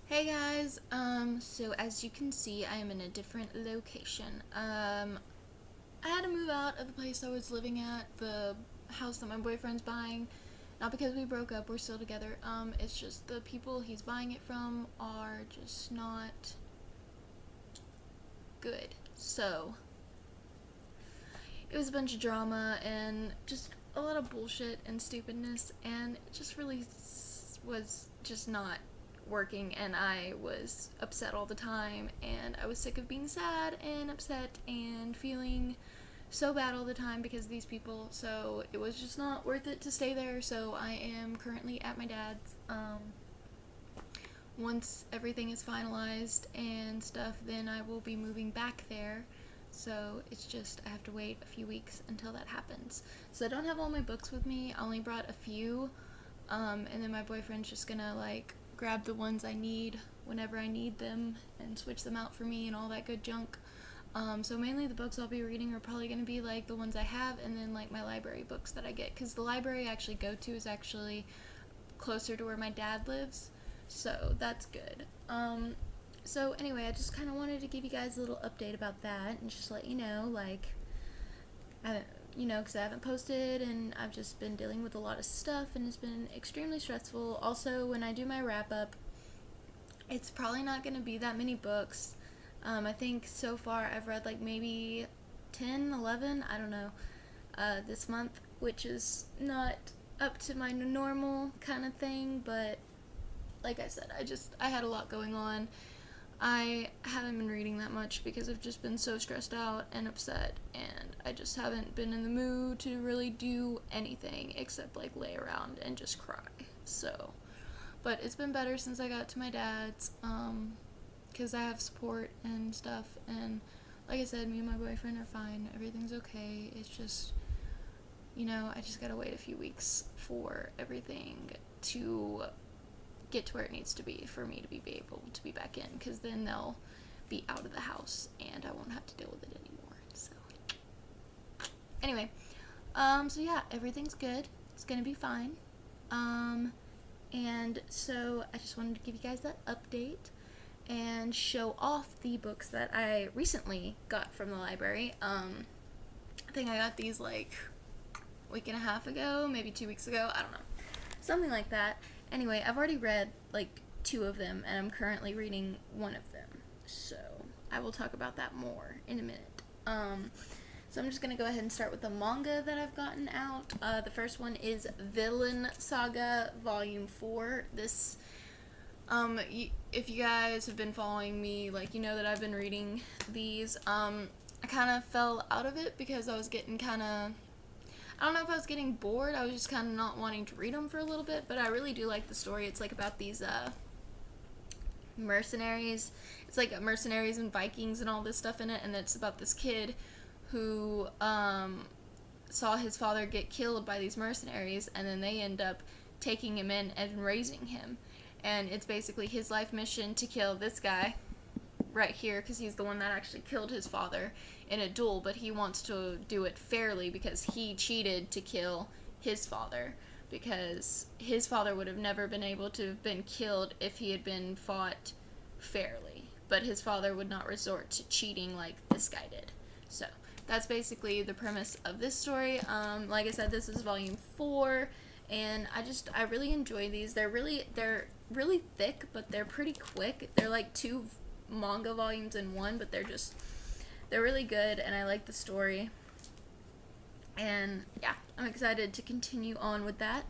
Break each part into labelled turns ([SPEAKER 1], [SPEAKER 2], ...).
[SPEAKER 1] Hey guys, so as you can see, I am in a different location. I had to move out of the place I was living at, the house that my boyfriend's buying. Not because we broke up, we're still together. It's just the people he's buying it from are just not good. So, it was a bunch of drama and just a lot of bullshit and stupidness, and it just really was just not working, and I was upset all the time, and I was sick of being sad and upset and feeling so bad all the time because of these people, so it was just not worth it to stay there. So I am currently at my dad's. Once everything is finalized and stuff, then I will be moving back there. So it's just, I have to wait a few weeks until that happens. So I don't have all my books with me. I only brought a few. And then my boyfriend's just gonna grab the ones I need whenever I need them and switch them out for me and all that good junk. So mainly the books I'll be reading are probably gonna be the ones I have, and then my library books that I get, because the library I actually go to is actually closer to where my dad lives, so that's good. So anyway, I just kind of wanted to give you guys a little update about that and just let you know, because I haven't posted and I've just been dealing with a lot of stuff and it's been extremely stressful. Also, when I do my wrap up, it's probably not going to be that many books. I think so far I've read maybe 10, 11, I don't know, this month, which is not up to my normal kind of thing, but like I said, I had a lot going on. I haven't been reading that much because I've just been so stressed out and upset, and I just haven't been in the mood to really do anything except lay around and just cry. So, but it's been better since I got to my dad's, because I have support and stuff, and like I said, me and my boyfriend are fine. Everything's okay. It's just, I just gotta wait a few weeks for everything to get to where it needs to be for me to be able to be back in, because then they'll be out of the house and I won't have to deal with it anymore. So anyway, so yeah, everything's good. It's gonna be fine. And so I just wanted to give you guys that update and show off the books that I recently got from the library. I think I got these week and a half ago, maybe 2 weeks ago, I don't know, something like that. Anyway, I've already read two of them, and I'm currently reading one of them, so I will talk about that more in a minute. So I'm just gonna go ahead and start with the manga that I've gotten out. The first one is Villain Saga Volume 4. This, if you guys have been following me, you know that I've been reading these. I kind of fell out of it because I was getting I don't know if I was getting bored. I was just kind of not wanting to read them for a little bit, but I really do like the story. It's about these mercenaries. It's mercenaries and Vikings and all this stuff in it, and it's about this kid who saw his father get killed by these mercenaries, and then they end up taking him in and raising him. And it's basically his life mission to kill this guy right here, because he's the one that actually killed his father in a duel, but he wants to do it fairly because he cheated to kill his father, because his father would have never been able to have been killed if he had been fought fairly, but his father would not resort to cheating like this guy did. So that's basically the premise of this story. Like I said, this is volume 4, and I really enjoy these. They're really thick, but they're pretty quick. They're 2 manga volumes in one, but they're really good, and I like the story, and yeah, I'm excited to continue on with that.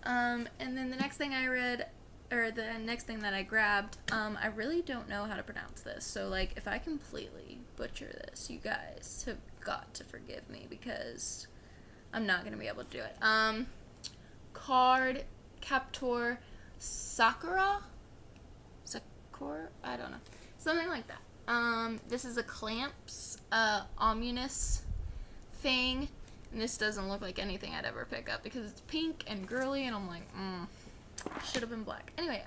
[SPEAKER 1] And then the next thing I read, or the next thing that I grabbed, I really don't know how to pronounce this, so if I completely butcher this, you guys have got to forgive me because I'm not gonna be able to do it. Card Captor Sakura, I don't know, something like that. This is a Clamps Omnus thing, and this doesn't look like anything I'd ever pick up because it's pink and girly, and I'm should have been black. Anyway,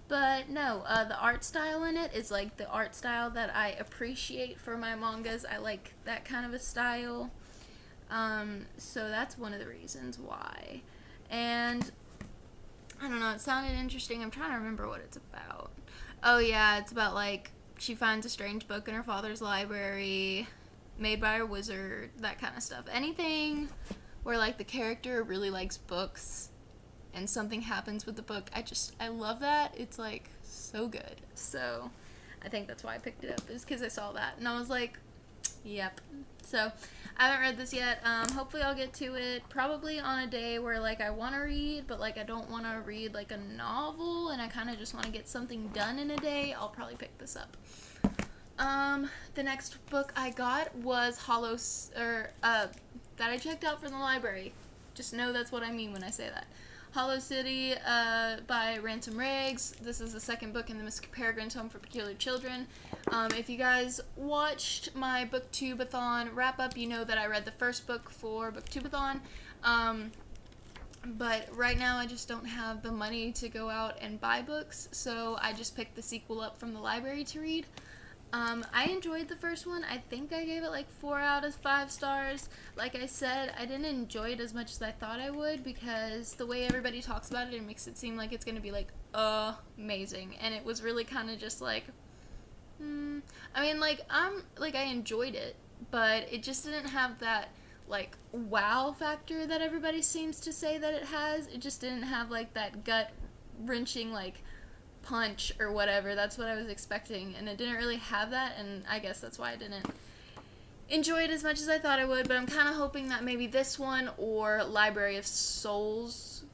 [SPEAKER 1] but no, the art style in it is the art style that I appreciate for my mangas. I like that kind of a style, so that's one of the reasons why. And I don't know, It sounded interesting. I'm trying to remember what it's about. Oh, yeah, it's about, like, she finds a strange book in her father's library, made by a wizard, that kind of stuff. Anything where, like, the character really likes books and something happens with the book, I love that. It's, like, so good. So, I think that's why I picked it up, is because I saw that. And I was like, yep. So, I haven't read this yet. Hopefully I'll get to it probably on a day where, like, I want to read, but, like, I don't want to read, like, a novel, and I kind of just want to get something done in a day. I'll probably pick this up. The next book I got was that I checked out from the library. Just know that's what I mean when I say that. Hollow City, by Ransom Riggs. This is the second book in the Miss Peregrine's Home for Peculiar Children. If you guys watched my Booktube-a-thon wrap-up, you know that I read the first book for Booktube-a-thon. But right now I just don't have the money to go out and buy books, so I just picked the sequel up from the library to read. I enjoyed the first one. I think I gave it like 4 out of 5 stars. Like I said, I didn't enjoy it as much as I thought I would, because the way everybody talks about it, it makes it seem like it's going to be like amazing. And it was really kind of just like, I mean, like, I enjoyed it, but it just didn't have that, like, wow factor that everybody seems to say that it has. It just didn't have, like, that gut-wrenching, like, punch or whatever. That's what I was expecting, and it didn't really have that, and I guess that's why I didn't enjoy it as much as I thought I would. But I'm kind of hoping that maybe this one or Library of Souls,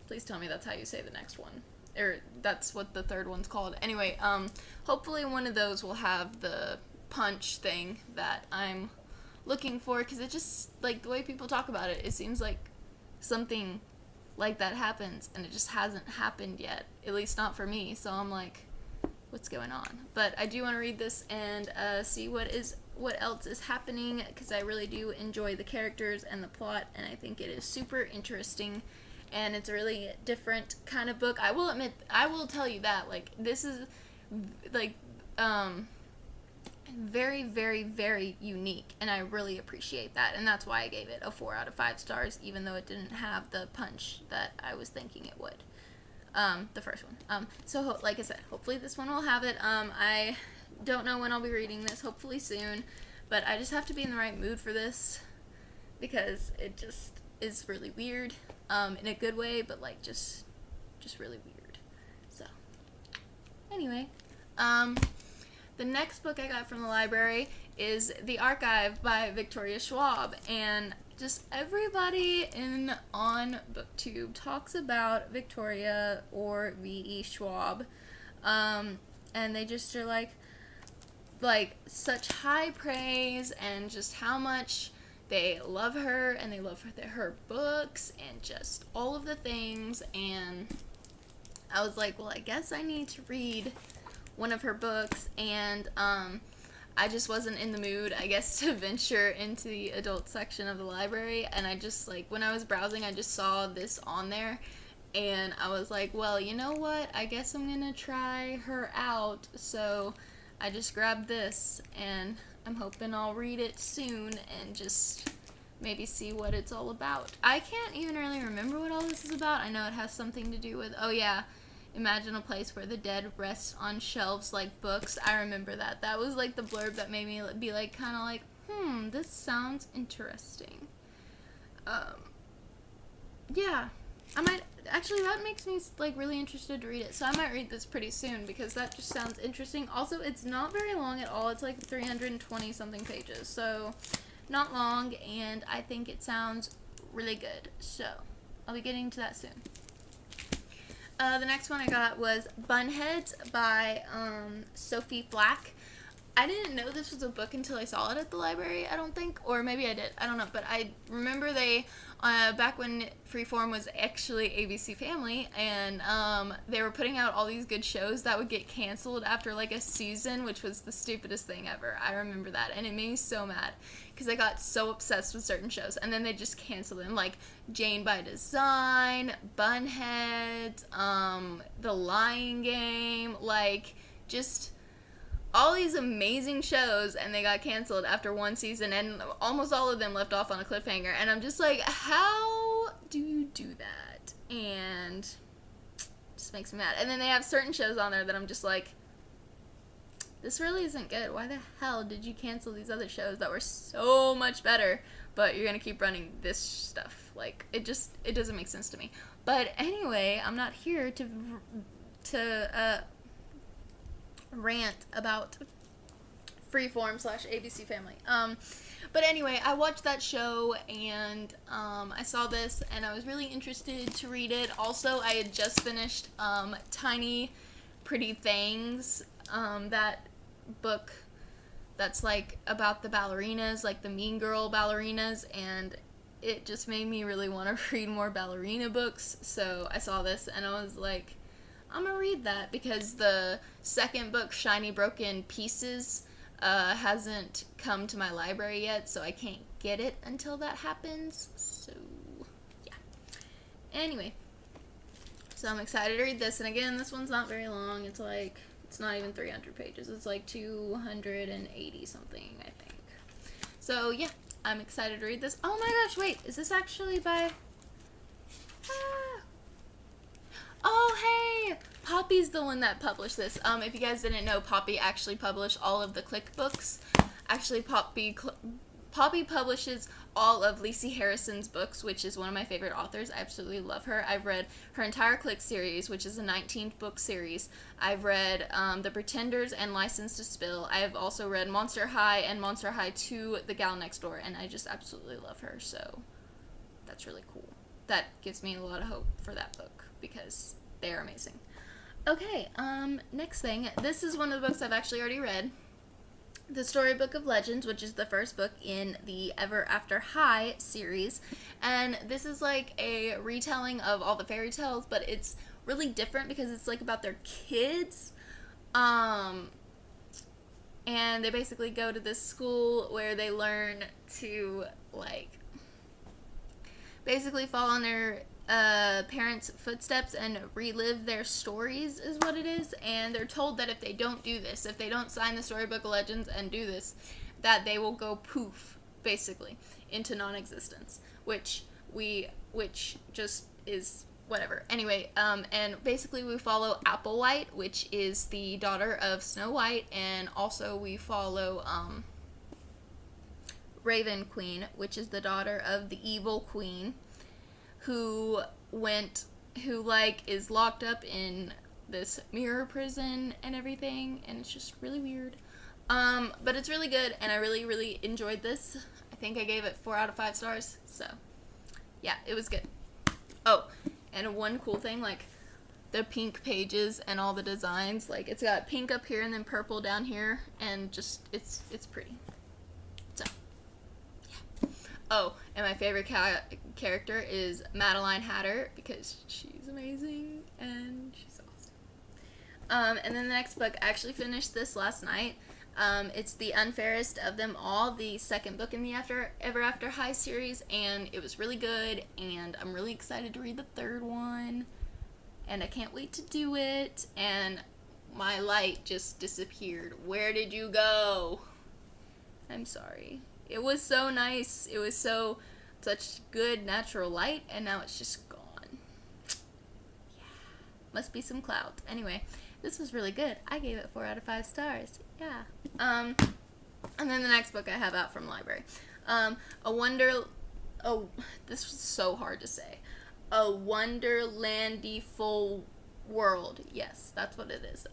[SPEAKER 1] please tell me that's how you say the next one, or that's what the third one's called. Anyway, hopefully one of those will have the punch thing that I'm looking for, because it just, like, the way people talk about it, it seems like something like that happens, and it just hasn't happened yet, at least not for me. So I'm like, what's going on? But I do want to read this and see what else is happening, because I really do enjoy the characters and the plot, and I think it is super interesting, and it's a really different kind of book. I will tell you that, like, this is, like, very, very, very unique, and I really appreciate that, and that's why I gave it a 4 out of 5 stars, even though it didn't have the punch that I was thinking it would, the first one. So, like I said, hopefully this one will have it. I don't know when I'll be reading this, hopefully soon, but I just have to be in the right mood for this, because it just is really weird, in a good way, but, like, just really weird. So, anyway, the next book I got from the library is The Archive by Victoria Schwab, and just everybody on BookTube talks about Victoria or V.E. Schwab, and they just are like such high praise, and just how much they love her, and they love her books, and just all of the things, and I was like, well, I guess I need to read one of her books, and I just wasn't in the mood, I guess, to venture into the adult section of the library, and I just, like, when I was browsing, I just saw this on there, and I was like, well, you know what, I guess I'm gonna try her out, so I just grabbed this, and I'm hoping I'll read it soon, and just maybe see what it's all about. I can't even really remember what all this is about. I know it has something to do with, oh yeah, imagine a place where the dead rest on shelves like books. I remember that. That was, like, the blurb that made me be, like, kind of like, this sounds interesting. Yeah. I might, actually, that makes me, like, really interested to read it. So I might read this pretty soon, because that just sounds interesting. Also, it's not very long at all. It's, like, 320-something pages. So, not long, and I think it sounds really good. So, I'll be getting to that soon. The next one I got was Bunheads by Sophie Flack. I didn't know this was a book until I saw it at the library, I don't think. Or maybe I did. I don't know. But I remember they, back when Freeform was actually ABC Family, and they were putting out all these good shows that would get canceled after, like, a season, which was the stupidest thing ever. I remember that. And it made me so mad, because I got so obsessed with certain shows, and then they just canceled them, like Jane by Design, Bunheads, The Lying Game, like, just all these amazing shows, and they got canceled after one season, and almost all of them left off on a cliffhanger, and I'm just like, how do you do that? And just makes me mad. And then they have certain shows on there that I'm just like, this really isn't good. Why the hell did you cancel these other shows that were so much better, but you're gonna keep running this stuff? Like, it doesn't make sense to me. But anyway, I'm not here to rant about Freeform / ABC Family. But anyway, I watched that show, and I saw this, and I was really interested to read it. Also, I had just finished Tiny Pretty Things, that book that's like about the ballerinas, like the Mean Girl ballerinas, and it just made me really want to read more ballerina books. So I saw this, and I was like, I'm gonna read that, because the second book, Shiny Broken Pieces, hasn't come to my library yet, so I can't get it until that happens. So yeah, anyway, so I'm excited to read this. And again, this one's not very long. It's not even 300 pages. It's like 280 something, I think. So yeah, I'm excited to read this. Oh my gosh, wait, is this actually by oh hey, Poppy's the one that published this. If you guys didn't know, Poppy actually published all of the Click books. Actually, Poppy publishes all of Lacey Harrison's books, which is one of my favorite authors. I absolutely love her. I've read her entire Click series, which is a 19-book series. I've read The Pretenders and License to Spill. I have also read Monster High and Monster High 2, The Gal Next Door, and I just absolutely love her, so that's really cool. That gives me a lot of hope for that book, because they are amazing. Okay, next thing. This is one of the books I've actually already read. The Storybook of Legends, which is the first book in the Ever After High series. And this is like a retelling of all the fairy tales, but it's really different because it's like about their kids. And they basically go to this school where they learn to, like, basically follow in their parents' footsteps and relive their stories, is what it is. And they're told that if they don't do this, if they don't sign the Storybook of Legends and do this, that they will go poof, basically, into non-existence, which just is whatever. Anyway, and basically we follow Applewhite, which is the daughter of Snow White, and also we follow Raven Queen, which is the daughter of the evil queen, who is locked up in this mirror prison and everything, and it's just really weird. But it's really good, and I really, really enjoyed this. I think I gave it 4 out of 5 stars, so yeah, it was good. Oh, and one cool thing, like, the pink pages and all the designs, like, it's got pink up here and then purple down here, and just, it's pretty. So, yeah. Oh, and my favorite character is Madeline Hatter, because she's amazing and she's awesome. And then the next book, I actually finished this last night. It's The Unfairest of Them All, the second book in the Ever After High series, and it was really good, and I'm really excited to read the third one, and I can't wait to do it. And my light just disappeared. Where did you go? I'm sorry. It was so nice. It was such good natural light, and now it's just gone. Yeah. Must be some clouds. Anyway, this was really good. I gave it 4 out of 5 stars. Yeah. And then the next book I have out from the library. This was so hard to say. A Wonderlandy-ful World. Yes, that's what it is.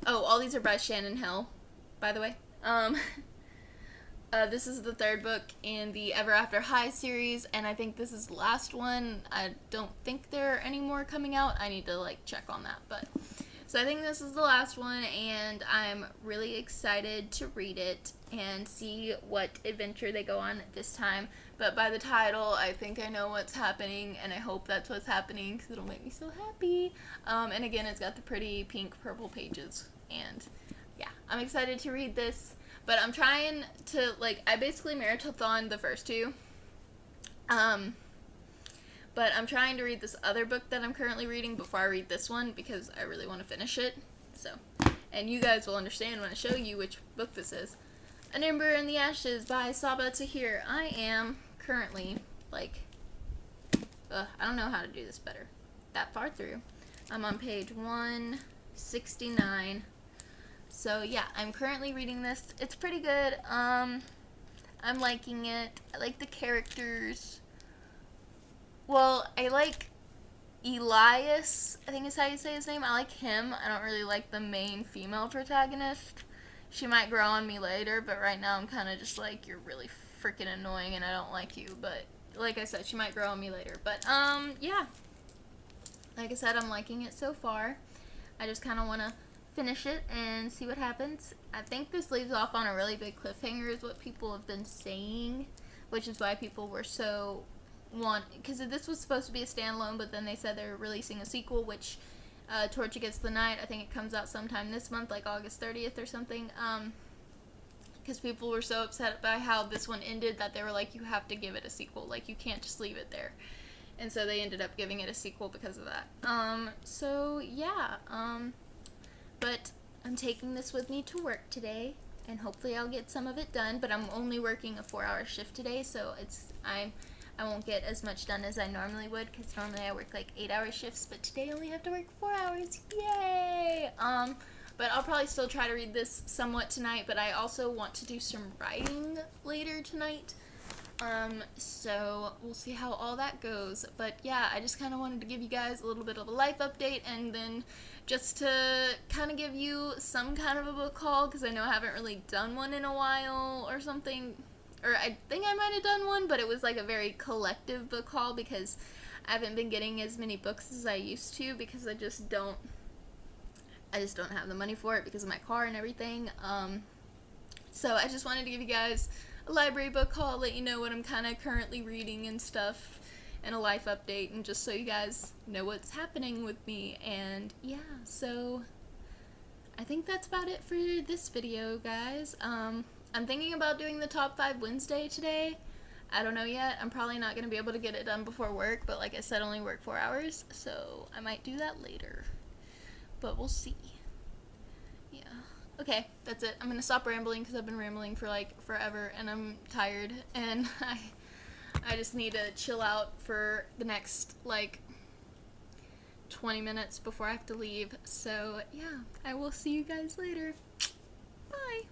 [SPEAKER 1] All these are by Shannon Hill, by the way. This is the third book in the Ever After High series, and I think this is the last one. I don't think there are any more coming out. I need to, check on that, but... So I think this is the last one, and I'm really excited to read it and see what adventure they go on this time. But by the title, I think I know what's happening, and I hope that's what's happening, because it'll make me so happy. And again, it's got the pretty pink purple pages, and yeah, I'm excited to read this. But I'm trying to, I basically marathoned the first two. But I'm trying to read this other book that I'm currently reading before I read this one, because I really want to finish it. So, and you guys will understand when I show you which book this is. An Ember in the Ashes by Sabaa Tahir. I am currently, I don't know how to do this better. That far through. I'm on page 169. So yeah, I'm currently reading this. It's pretty good. I'm liking it. I like the characters. Well, I like Elias, I think is how you say his name. I like him. I don't really like the main female protagonist. She might grow on me later, but right now I'm kind of just like, you're really freaking annoying and I don't like you. But like I said, she might grow on me later. But yeah. Like I said, I'm liking it so far. I just kind of want to finish it and see what happens. I think this leaves off on a really big cliffhanger is what people have been saying, which is why people were so because this was supposed to be a standalone, but then they said they're releasing a sequel, which Torch Against the Night, I think it comes out sometime this month, like August 30th or something, because people were so upset by how this one ended that they were like, you have to give it a sequel, like you can't just leave it there. And so they ended up giving it a sequel because of that. So yeah, but I'm taking this with me to work today, and hopefully I'll get some of it done, but I'm only working a 4-hour shift today, so I won't get as much done as I normally would, because normally I work like 8-hour shifts, but today I only have to work 4 hours. Yay! But I'll probably still try to read this somewhat tonight, but I also want to do some writing later tonight. So we'll see how all that goes. But yeah, I just kind of wanted to give you guys a little bit of a life update, and then just to kind of give you some kind of a book haul, because I know I haven't really done one in a while or something. Or I think I might have done one, but it was like a very collective book haul because I haven't been getting as many books as I used to because I just don't have the money for it because of my car and everything. So I just wanted to give you guys a library book haul, let you know what I'm kind of currently reading and stuff, and a life update, and just so you guys know what's happening with me. And yeah, so I think that's about it for this video, guys. I'm thinking about doing the top 5 Wednesday today. I don't know yet. I'm probably not going to be able to get it done before work, but like I said, only work 4 hours, so I might do that later. But we'll see. Yeah. Okay, that's it. I'm going to stop rambling because I've been rambling for like forever, and I'm tired, and I just need to chill out for the next like 20 minutes before I have to leave. So yeah, I will see you guys later. Bye.